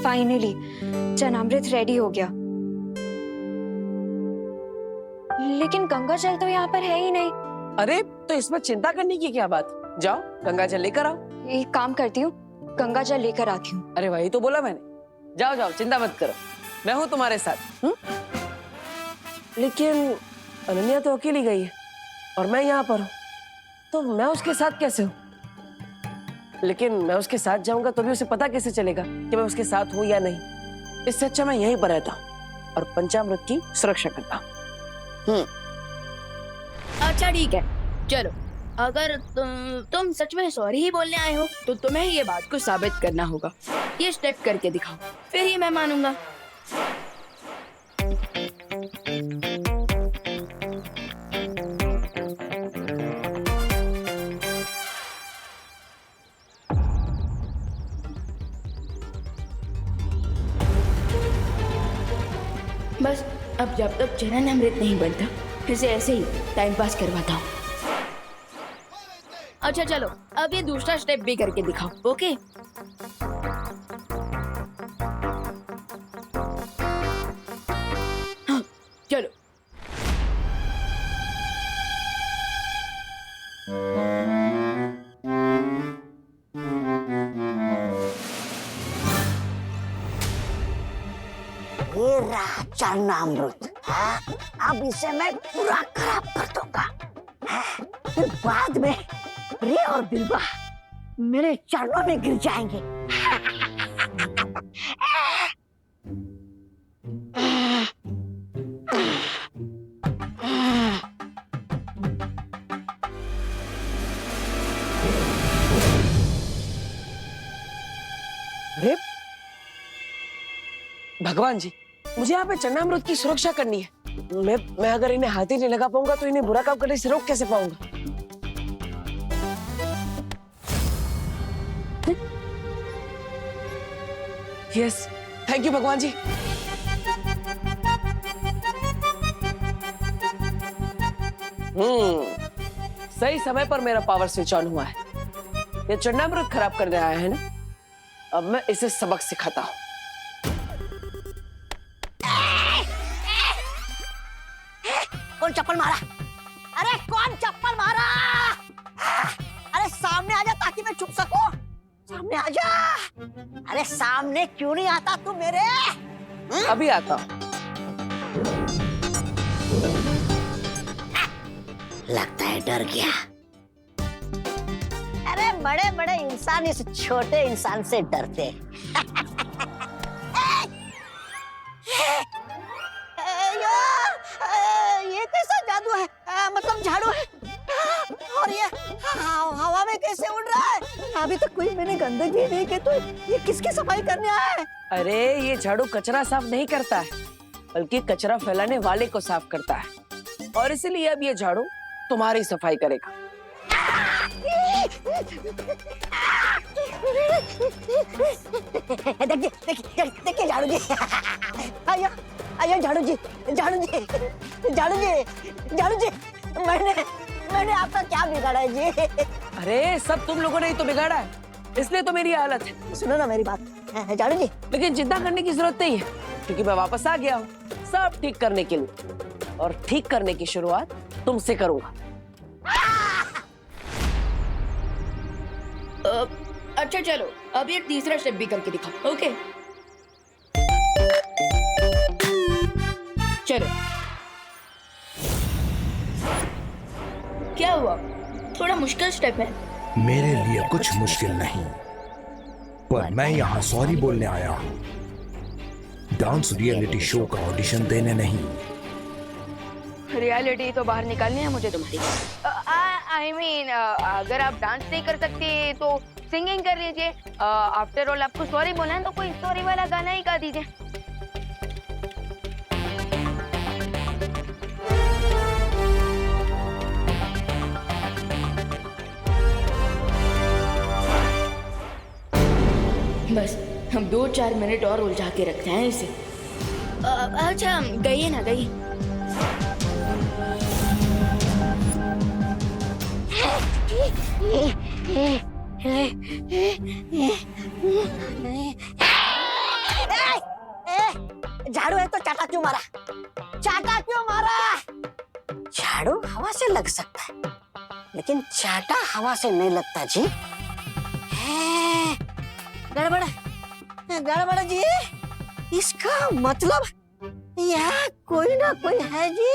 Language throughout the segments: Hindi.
फाइनली चनामृत रेडी हो गया। लेकिन गंगा जल तो यहाँ पर है ही नहीं। अरे तो इसमें चिंता करने की क्या बात, जाओ गंगा जल लेकर आओ। एक काम करती हूँ, गंगा जल लेकर आती हूँ। अरे वही तो बोला मैंने, जाओ जाओ चिंता मत करो, मैं हूँ तुम्हारे साथ। लेकिन अनन्या तो अकेली गई है और मैं यहाँ पर हूँ, तो मैं उसके साथ कैसे हूँ? लेकिन मैं उसके साथ जाऊंगा तो भी उसे पता कैसे चलेगा कि मैं उसके साथ हूँ या नहीं? इससे अच्छा मैं यहीं पर रहता हूँ और पंचामृत की सुरक्षा करता हूँ। अच्छा ठीक है, चलो अगर तुम सच में सॉरी ही बोलने आए हो तो तुम्हें ये बात को साबित करना होगा। ये स्टेप करके दिखाओ, फिर ही मैं मानूंगा। बस अब जब तक चरण अमृत नहीं बनता इसे ऐसे ही टाइम पास करवाता हूँ। अच्छा चलो अब ये दूसरा स्टेप भी करके दिखाओ। ओके हाँ, चलो। ये रहा चरणामृत। अब इसे मैं पूरा खराब कर दूंगा। फिर बाद में रे और बिल्वा मेरे चरणों में गिर जाएंगे। अरे भगवान जी, मुझे यहाँ पे चरणामृत की सुरक्षा करनी है। मैं अगर इन्हें हाथ ही नहीं लगा पाऊंगा तो इन्हें बुरा काम करने से रोक कैसे पाऊंगा? यस, थैंक यू भगवान जी। सही समय पर मेरा पावर स्विच ऑन हुआ है। ये चरणामृत खराब करने आया है ना, अब मैं इसे सबक सिखाता हूँ। कौन चप्पल मारा? अरे कौन चप्पल मारा? अरे सामने आजा ताकि मैं छुप सकूं। सामने आजा। अरे सामने क्यों नहीं आता तू मेरे? अभी आता हूँ। लगता है डर गया। अरे बड़े बड़े इंसान इस छोटे इंसान से डरते। ये कैसा जादू है? मतलब झाड़ू है और ये हवा में कैसे उड़ रहा है? अभी तक कोई मैंने गंदगी नहीं की, तो ये किसकी सफाई करने आया है? अरे ये झाड़ू कचरा साफ नहीं करता है, बल्कि कचरा फैलाने वाले को साफ करता है, और इसलिए अब ये झाड़ू तुम्हारी सफाई करेगा। देखिए झाड़ू जी। आइए आइए झाड़ू जी, झाड़ू जी, झाड़ू जी, झाड़ू जी। मैंने आपका क्या बिगाड़ा है जी? अरे सब तुम लोगों ने ही तो बिगाड़ा है, इसलिए तो मेरी हालत है। सुनो ना मेरी बात झाड़ू जी। लेकिन चिंता करने की जरूरत नहीं है, क्योंकि मैं वापस आ गया हूँ सब ठीक करने के लिए, और ठीक करने की शुरुआत तुमसे करूंगा। अच्छा चलो अब ये तीसरा स्टेप भी करके दिखाओ। ओके चलो। क्या हुआ? थोड़ा मुश्किल स्टेप है। मेरे लिए कुछ मुश्किल नहीं, पर मैं यहाँ सॉरी बोलने आया हूँ, डांस रियलिटी शो का ऑडिशन देने नहीं। रियलिटी तो बाहर निकालनी है मुझे तुम्हारी। आई मीन अगर आप डांस नहीं कर सकते तो सिंगिंग कर लीजिए। आफ्टर ऑल आपको सॉरी बोलना है तो कोई सॉरी वाला गाना ही गा दीजिए। बस हम 2-4 मिनट और उलझा के रखते हैं इसे। अच्छा गइए ना गइए। झाड़ू है तो चाटा क्यों मारा? चाटा क्यों मारा? झाड़ू हवा से लग सकता है, लेकिन चाटा हवा से नहीं लगता जी। गड़बड़ गड़बड़ जी, इसका मतलब यहाँ कोई ना कोई है जी।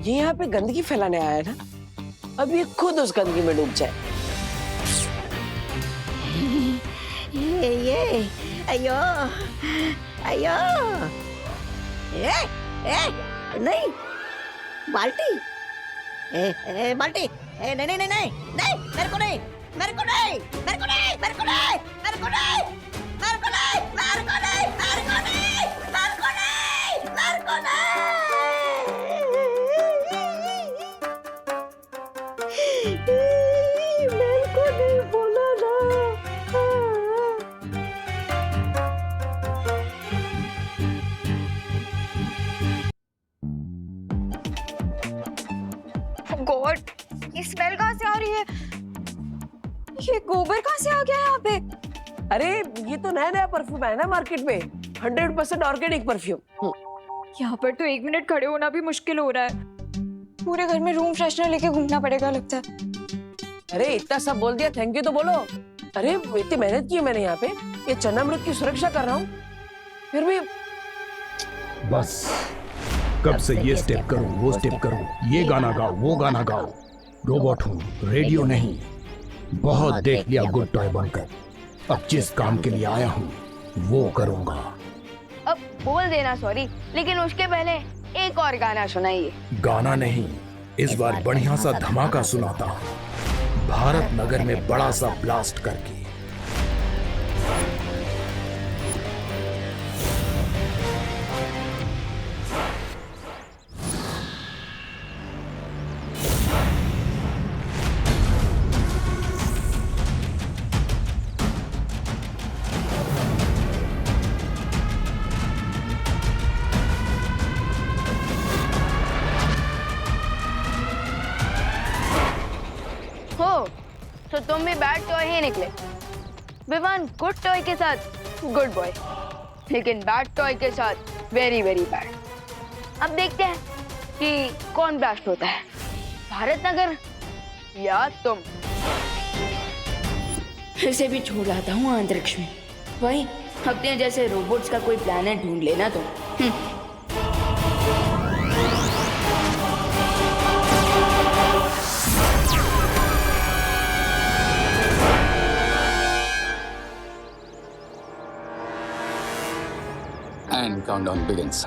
ये यहाँ पे गंदगी फैलाने आया है ना, अब ये खुद उस गंदगी में डूब जाए। ये अयो अयो, नहीं बाल्टी, बाल्टी, नहीं नहीं नहीं नहीं नहीं, मेरे को नहीं, मेरे को नहीं, मेरे को नहीं, मेरे को नहीं, मेरे को नहीं, मेरे को नहीं, मेरे को नहीं, मेरे को नहीं, मेरे को नहीं, मेरे को नहीं, मेरे को नहीं बोला ना। गॉड, ये स्मेल कहाँ से आ रही है? ये गोबर कहाँ से आ गया यहाँ पे? अरे ये तो नया नया परफ्यूम है ना मार्केट में, 100% ऑर्गेनिक परफ्यूम। यहाँ पर तो 1 मिनट खड़े होना भी मुश्किल हो रहा है। पूरे घर में रूम फ्रेशनर लेके घूमना पड़ेगा लगता है। अरे इतना सब बोल दिया, थैंक यू तो बोलो। अरे इतनी मेहनत की है मैंने यहाँ पे, ये चन्नामृत की सुरक्षा कर रहा हूँ, फिर भी बस कब से ये स्टेप करो वो स्टेप करो, ये गाना गाओ वो गाना गाओ। रोबोट हूँ, रेडियो नहीं। बहुत देख लिया गुड टॉय बनकर, अब जिस काम के लिए आया हूँ वो करूँगा। अब बोल देना सॉरी, लेकिन उसके पहले एक और गाना सुनाइए। गाना नहीं, इस बार बढ़िया सा धमाका सुनाता हूँ, भारत नगर में बड़ा सा ब्लास्ट करके। हो तो तुम भी बैड टॉय ही निकले। विवान गुड टॉय के साथ गुड बॉय, लेकिन बैड टॉय के साथ वेरी वेरी बैड। अब देखते हैं कि कौन ब्लास्ट होता है, भारत नगर या तुम। फिर से भी छोड़ आता हूँ अंतरिक्ष में, वही अपने जैसे रोबोट्स का कोई प्लैनेट ढूंढ लेना तुम। And countdown begins.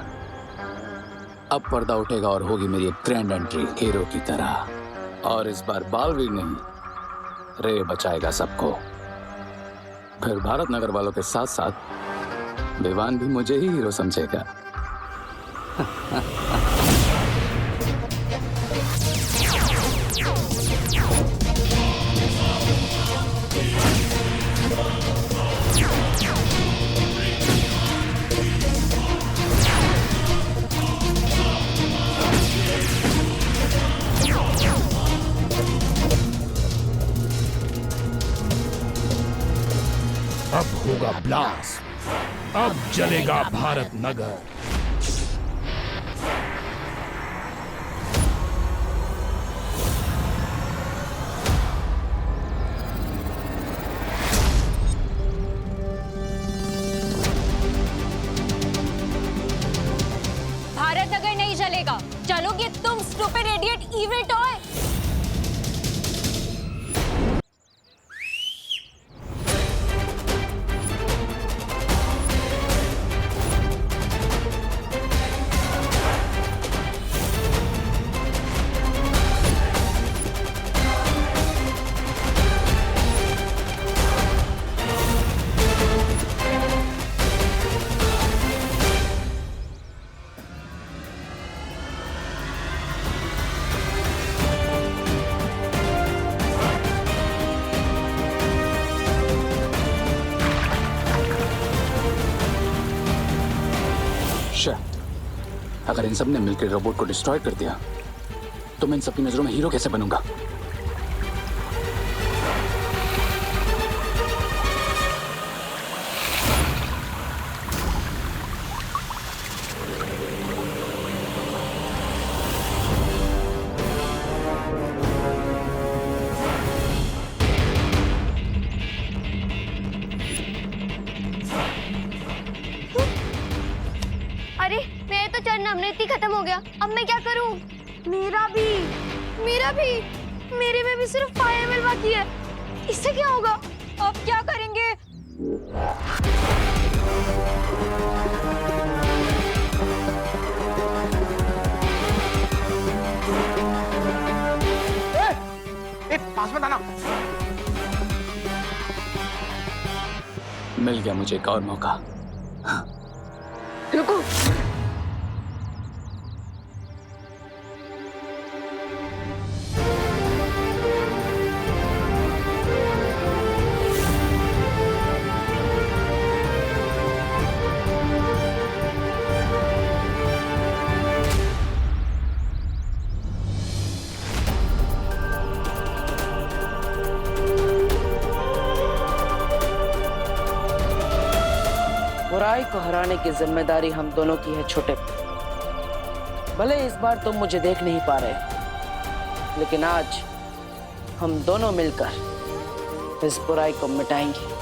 अब पर्दा उठेगा और होगी मेरी एक ग्रैंड एंट्री हीरो की तरह। और इस बार बालवीर नहीं, रे बचाएगा सबको। फिर भारत नगर वालों के साथ साथ विवान भी मुझे ही हीरो समझेगा। अब होगा ब्लास्ट, अब जलेगा भारत नगर। भारत नगर नहीं चलेगा, चलोगे तुम स्टूपिड इडियट इविल टॉय। अगर इन सब ने मिलकर रोबोट को डिस्ट्रॉय कर दिया तो मैं इन सबकी नजरों में हीरो कैसे बनूंगा? खत्म हो गया, अब मैं क्या करूं? मेरा भी। मेरे में भी सिर्फ फायर मिल बाकी है। इससे क्या होगा? अब क्या करेंगे? पास में आना। मिल गया मुझे एक और मौका। रुको। बुराई को हराने की जिम्मेदारी हम दोनों की है छोटे। भले इस बार तुम मुझे देख नहीं पा रहे, लेकिन आज हम दोनों मिलकर इस बुराई को मिटाएंगे।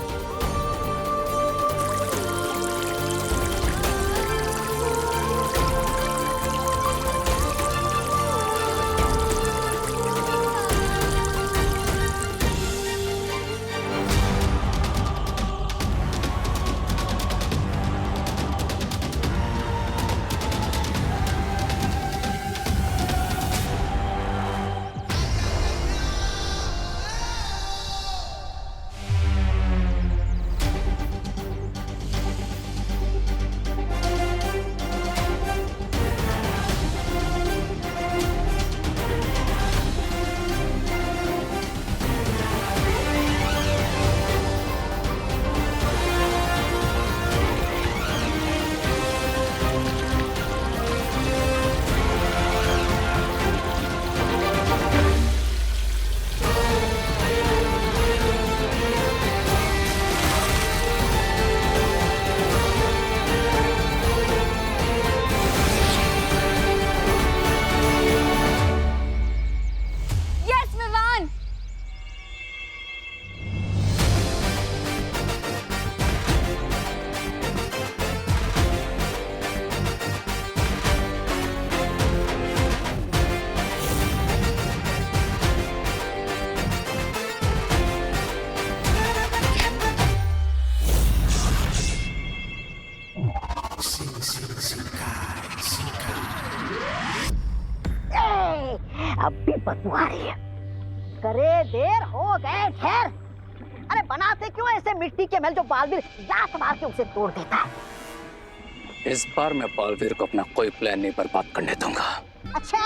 अब भी बदबू आ रही है। करे देर हो गए खैर। अरे बनाते क्यों ऐसे मिट्टी के महल जो बालवीर लात मार के उसे तोड़ देता है। इस बार मैं बालवीर को अपना कोई प्लान नहीं बर्बाद करने दूंगा। अच्छा,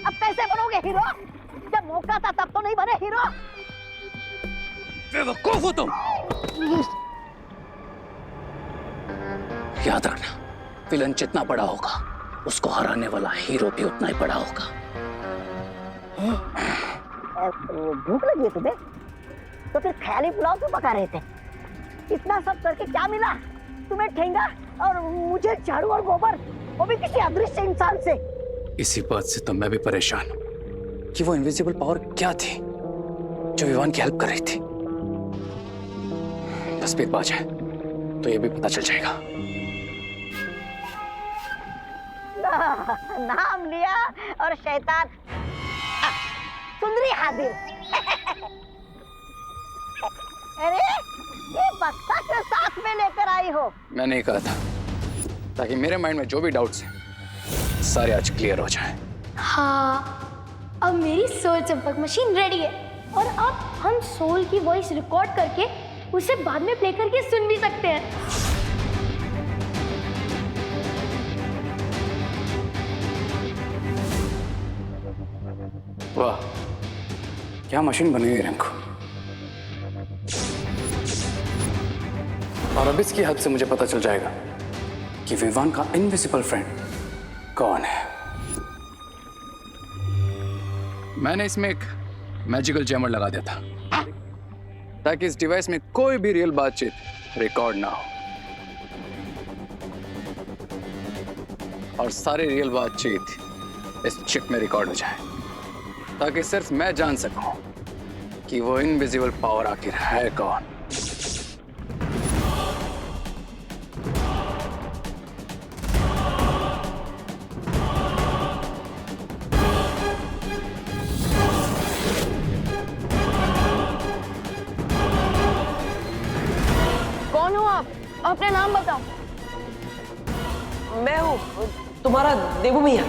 अब कैसे बनोगे हीरो? जब मौका था तब तो नहीं बने हीरो। बेवकूफ हो तुम। याद रखना, विलन जितना बड़ा होगा उसको हराने वाला हीरो भी उतना ही बड़ा होगा। भूख लगी है तुम्हें? तो फिर ख्याली पुलाव क्यों पका रहे थे? इतना सब करके क्या मिला तुम्हें? ठेंगा और मुझे झाड़ू और गोबर, वो भी किसी अदृश्य इंसान से। इसी बात से तो मैं भी परेशान हूं कि वो इनविजिबल पावर क्या थी जो विवान की हेल्प कर रही थी। तस्वीर पा जाए तो ये भी पता चल जाएगा। नाम लिया और शैतान सुंदरी हाजिर। अरे ये बक्सा के साथ में लेकर आई हो? मैंने ही कहा था ताकि मेरे माइंड में जो भी डाउट्स हैं सारे आज क्लियर हो जाएं। हाँ, अब मेरी सोल चंपक मशीन रेडी है और अब हम सोल की वॉइस रिकॉर्ड करके उसे बाद में प्ले करके सुन भी सकते हैं। वाह, क्या मशीन बनी हुई रंको। और अब इसकी हेल्प से मुझे पता चल जाएगा कि विवान का इनविजिबल फ्रेंड कौन है। मैंने इसमें एक मैजिकल जैमर लगा दिया था ताकि इस डिवाइस में कोई भी रियल बातचीत रिकॉर्ड ना हो और सारी रियल बातचीत इस चिप में रिकॉर्ड हो जाए, ताकि सिर्फ मैं जान सकूं कि वो इनविजिबल पावर आखिर है कौन। अपना नाम बताओ। मैं हूँ तुम्हारा देवू मियाँ।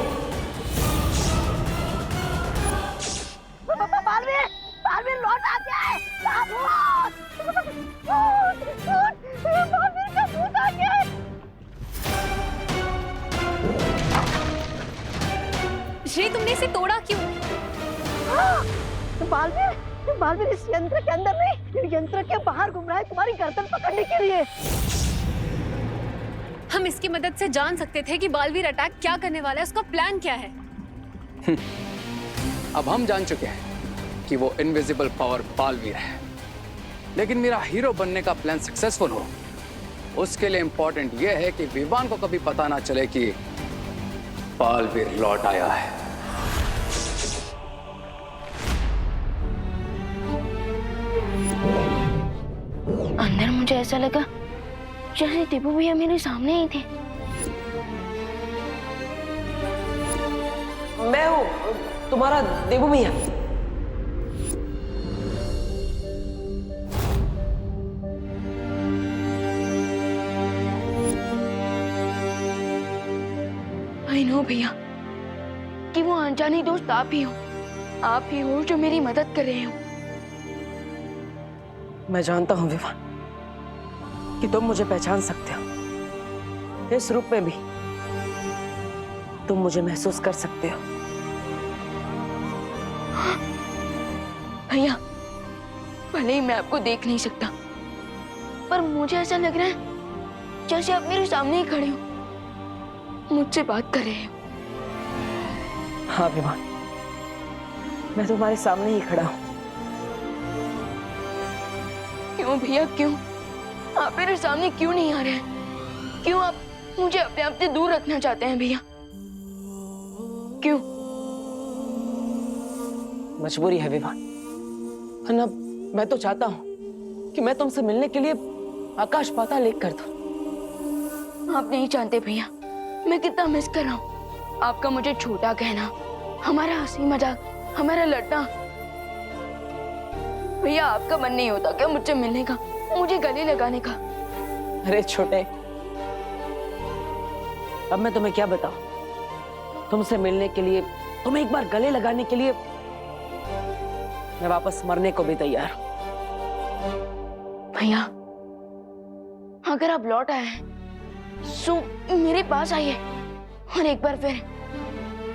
बालवीर, बालवीर लौट आ गया है। बालवीर का भूत आ गया है। श्री, तुमने इसे तोड़ा क्यों? बालवीर, बालवीर इस यंत्र के अंदर नहीं, यंत्र के बाहर घूम रहा है तुम्हारी गर्दन पकड़ने के लिए। हम इसकी मदद से जान सकते थे कि बालवीर अटैक क्या करने वाला है, उसका प्लान क्या है। अब हम जान चुके हैं कि वो इनविजिबल पावर बालवीर है, लेकिन मेरा हीरो बनने का प्लान सक्सेसफुल हो उसके लिए इंपॉर्टेंट ये है कि विवान को कभी पता ना चले कि बालवीर लौट आया है। अंदर मुझे ऐसा लगा जैसे टिपू भैया मेरे सामने ही थे। मैं हूँ तुम्हारा देवू मियाँ। आई नो भैया कि वो अनजानी दोस्त आप ही हो जो मेरी मदद कर रहे हो। मैं जानता हूँ विवान कि तुम मुझे पहचान सकते हो, इस रूप में भी तुम मुझे महसूस कर सकते हो। भैया भले ही मैं आपको देख नहीं सकता, पर मुझे ऐसा लग रहा है जैसे आप मेरे सामने ही खड़े हो, मुझसे बात कर रहे हो। हाँ विवान, मैं तुम्हारे सामने ही खड़ा हूँ। क्यों भैया, क्यों आप मेरे सामने क्यों नहीं आ रहे हैं? क्यों आप मुझे अपने आप से दूर रखना चाहते हैं भैया? क्यों? मजबूरी है विवान, वरना मैं तो चाहता हूँ कि मैं तुमसे मिलने के लिए आकाश पाताल एक कर दूं। आप नहीं जानते भैया मैं कितना मिस कर रहा हूँ आपका मुझे छोटा कहना, हमारा हंसी मजाक, हमारा लड़ना। भैया आपका मन नहीं होता क्या मुझसे मिलने का, मुझे गले लगाने का? अरे छोटे, अब मैं तुम्हें क्या बताऊं? तुमसे मिलने के लिए, तुम्हें एक बार गले लगाने के लिए मैं वापस मरने को भी तैयार हूं। भैया अगर आप लौट आए हैं सो मेरे पास आइए और एक बार फिर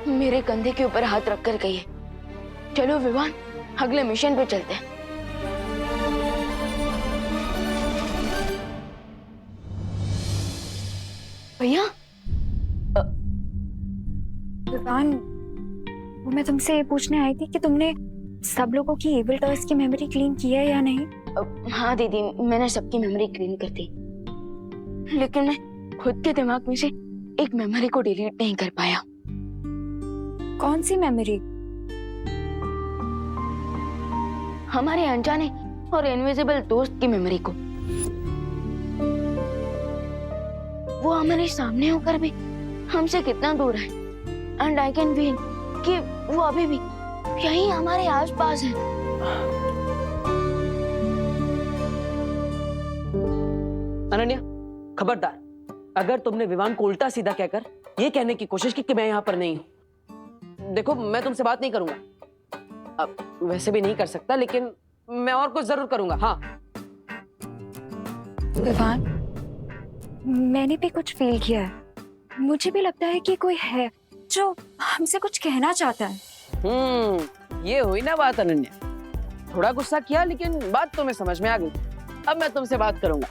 मेरे कंधे के ऊपर हाथ रखकर कहिए, चलो विवान अगले मिशन पे चलते हैं। भैया विवान, वो मैं तुमसे ये पूछने आई थी कि तुमने सब लोगों की एविल टॉयज की मेमोरी क्लीन की है या नहीं? हाँ दीदी, मैंने सबकी मेमोरी क्लीन कर दी, लेकिन मैं खुद के दिमाग में से एक मेमोरी को डिलीट नहीं कर पाया। कौन सी मेमोरी? हमारे अनजाने और इनविजिबल दोस्त की मेमोरी को। वो हमारे सामने होकर भी हमसे कितना दूर है, एंड आई कैन फील कि वो अभी भी यहीं हमारे आसपास है। अनन्या, खबरदार, अगर तुमने विवान को उल्टा सीधा कहकर ये कहने की कोशिश की कि मैं यहाँ पर नहीं हूँ, देखो मैं तुमसे बात नहीं करूंगा। अब वैसे भी नहीं कर सकता, लेकिन मैं और कुछ जरूर करूंगा। हाँ विवान, मैंने भी कुछ फील किया है, मुझे भी लगता है कि कोई है जो हमसे कुछ कहना चाहता है। ये हुई ना बात अनन्या। थोड़ा गुस्सा किया, लेकिन बात तुम्हें समझ में आ गई। अब मैं तुमसे बात करूंगा,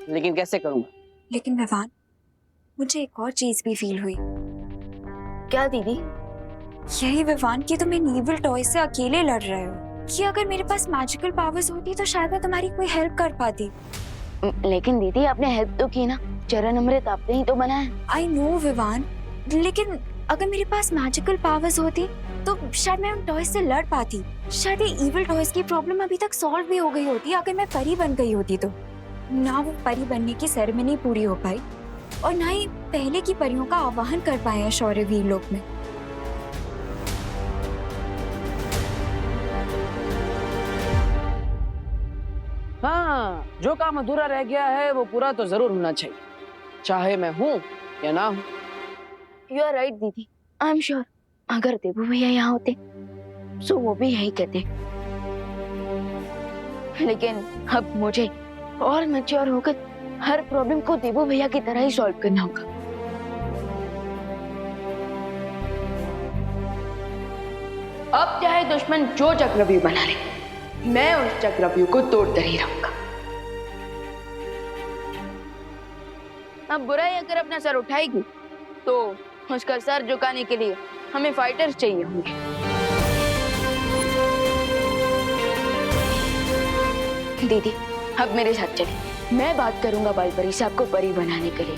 लेकिन कैसे करूंगा? लेकिन विवान, मुझे एक और चीज भी फील हुई। क्या दीदी? यही विवान कि तुम इन इविल टॉय से अकेले लड़ रहे हो, कि अगर मेरे पास मैजिकल पावर्स होती तो शायद मैं तुम्हारी कोई हेल्प कर पाती। लेकिन दीदी आपने हेल्प तो की ना, चरण अमृत आपने ही तो बनाया। आई नो विवान, लेकिन अगर मेरे पास मैजिकल पावर्स होती तो शायद मैं उन टॉयज से लड़ पाती। शायद ये इविल टॉयज की प्रॉब्लम अभी तक सॉल्व भी हो गई होती अगर मैं परी बन गई होती तो। ना वो परी बनने की सेरेमनी पूरी हो पाई और ना ही पहले की परियों का आवाहन कर पाए हैं शौर्यवीर लोक में। हाँ, जो काम अधूरा रह गया है वो पूरा तो जरूर होना चाहिए, चाहे मैं हूं या ना हूं। यू आर राइट दीदी, आई एम श्योर अगर देबू भैया यहाँ होते तो वो भी यही कहते। लेकिन अब मुझे और मैच्योर होकर हर प्रॉब्लम को देबू भैया की तरह ही सॉल्व करना होगा। अब चाहे दुश्मन जो चक्रव्यूह बना ले, मैं उस चक्रव्यूह को तोड़कर ही रहूंगा। अब बुराई अगर अपना सर उठाएगी तो उसका सर झुकाने के लिए हमें फाइटर्स चाहिए होंगे। दीदी अब मेरे साथ चले, मैं बात करूंगा बालपरी से आपको परी बनाने के लिए।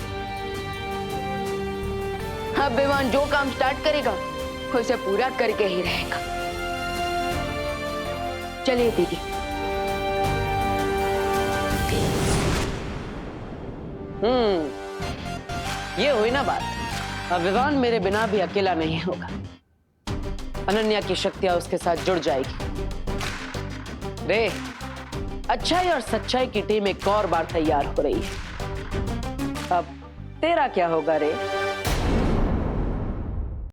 अब विमान जो काम स्टार्ट करेगा उसे पूरा करके ही रहेगा। चलिए दीदी। ये हुई ना बात। अब विवान मेरे बिना भी अकेला नहीं होगा, अनन्या की शक्तियां उसके साथ जुड़ जाएगी। रे, अच्छाई और सच्चाई की टीम एक और बार तैयार हो रही है। अब तेरा क्या होगा रे?